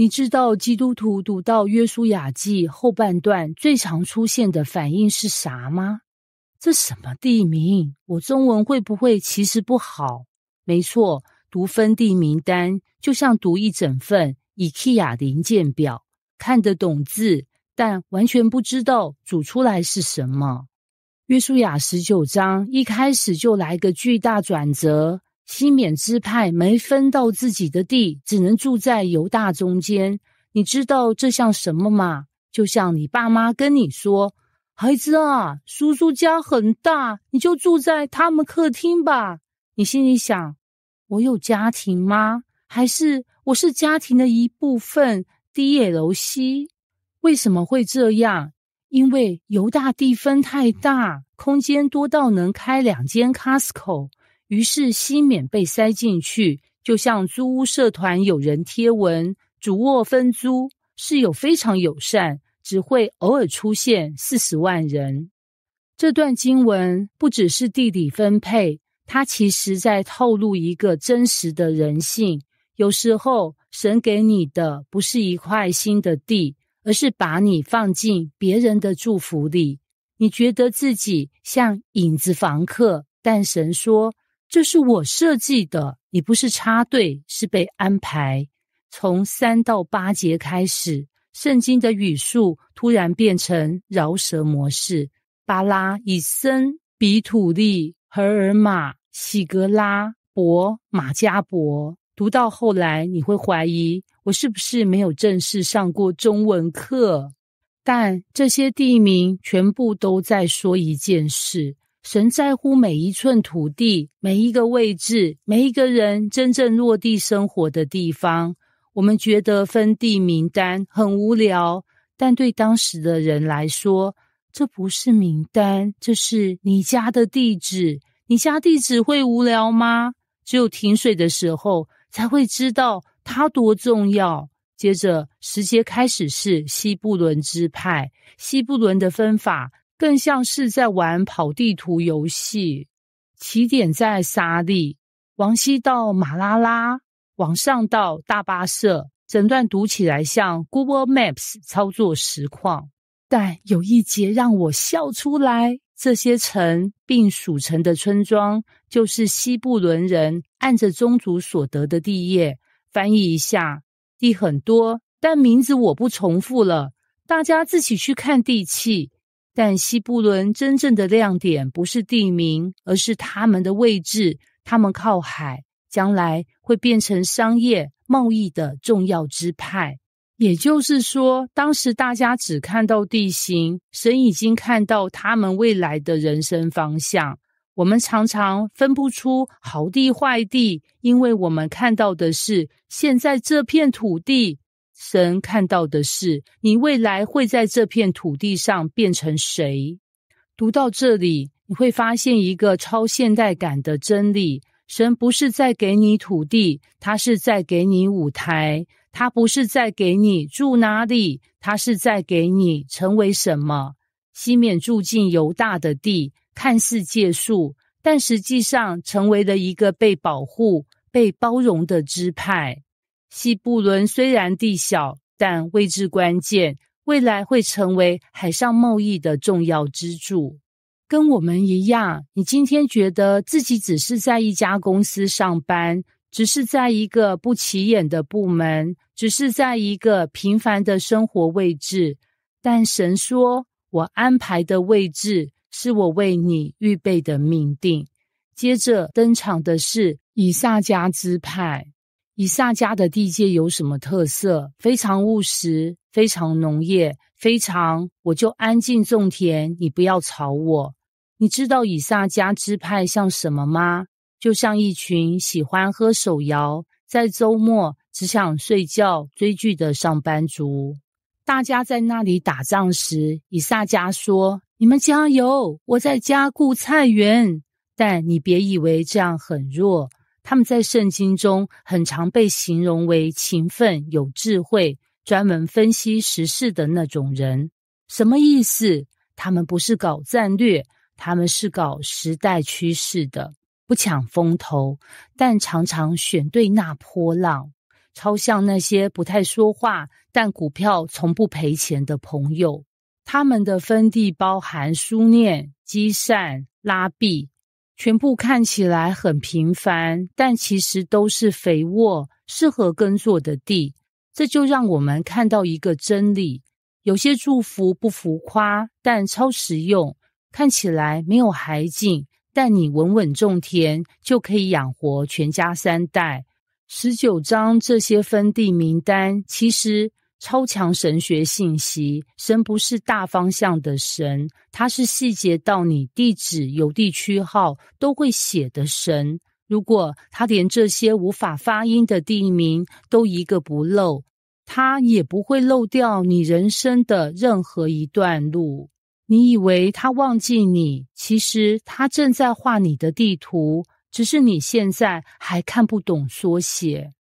你知道基督徒讀到約書亞記後半段最常出現的反應是啥嗎？這什麼地名？我中文會不會其實不好？沒錯，讀分地名單就像讀一整份 IKEA 零件表，看得懂字，但完全不知道煮出來是什麼。約書亞19章一開始就來個巨大轉折，西緬支派沒分到自己的地，只能住在猶大中間。你知道這像什麼嗎？就像你爸媽跟你說，孩子啊，叔叔家很大，你就住在他們客廳吧。你心裡想，我有家庭嗎？還是我是家庭的一部分 DLC？ 為什麼會這樣？因為猶大地分太大，空間多到能開2間 Costco， 於是西緬被塞進去，就像租屋社團有人貼文，主臥分租，室友非常友善，只會偶爾出現40萬人。這段經文不只是地理分配，它其實在透露一個真實的人性。有時候神給你的不是一塊新的地，而是把你放進別人的祝福裡。你覺得自己像影子房客，但神說，這是我設計的，你不是插隊，是被安排。從3到8節開始，聖經的語速突然變成饒舌模式，巴拉、以森、比土利、何爾瑪、喜格拉、伯、馬加伯。讀到後來，你會懷疑，我是不是沒有正式上過中文課？但這些地名全部都在說一件事，神在乎每一寸土地，每一個位置，每一個人真正落地生活的地方。我們覺得分地名單很無聊，但對當時的人來說，這不是名單，這是你家的地址。你家地址會無聊嗎？只有停水的時候才會知道它多重要。接着10節開始是西布倫支派，西布倫的分法更像是在玩跑地圖遊戲。起點在撒利，往西到馬拉拉，往上到大巴舍，整段讀起來像 Google Maps 操作實況。但有一節讓我笑出來，這些城並屬城的村莊就是西布倫人按着宗族所得的地業。翻譯一下，地很多，但名字我不重複了，大家自己去看地契。但西布倫真正的亮點不是地名，而是他們的位置。他們靠海，將來會變成商業貿易的重要支派。也就是說，當時大家只看到地形，神已經看到他們未来的人生方向。我們常常分不出好地壞地，因為我們看到的是現在這片土地，神看到的是你未來會在這片土地上變成誰。讀到這裡，你會發現一個超現代感的真理，神不是在給你土地，他是在給你舞台。他不是在給你住哪裡，他是在給你成為什麼。西緬住進猶大的地，看似借宿，但實際上成為了一個被保護、被包容的支派。西布倫雖然地小，但位置關鍵，未來會成為海上貿易的重要支柱。跟我們一樣，你今天覺得自己只是在一家公司上班，只是在一個不起眼的部門，只是在一個平凡的生活位置。但神說，我安排的位置是我為你預備的命定。接着登場的是以薩迦支派。以薩迦的地界有什麼特色？非常務實，非常農業，非常我就安靜種田，你不要吵我。你知道以薩迦支派像什麼嗎？就像一群喜歡喝手搖，在週末只想睡覺追劇的上班族。大家在那裡打仗時，以薩迦說，你們加油，我在家顧菜園。但你別以為這樣很弱，他們在聖經中很常被形容為勤奮、有智慧，專門分析時事的那種人。什麼意思？他們不是搞戰略，他們是搞時代趨勢的。不搶風頭，但常常選對那波浪。超像那些不太說話，但股票從不賠錢的朋友。他們的分地包含書念、積善、拉幣，全部看起來很平凡，但其實都是肥沃、適合耕作的地。這就讓我們看到一個真理：有些祝福不浮誇，但超實用，看起來沒有海景，但你穩穩種田，就可以養活全家3代。19章這些分地名單，其實超強神學信息。神不是大方向的神，他是細節到你地址、郵遞區號都會寫的神。如果他連這些無法發音的地名都一個不漏，他也不會漏掉你人生的任何一段路。你以為他忘記你，其實他正在畫你的地圖，只是你現在還看不懂縮寫。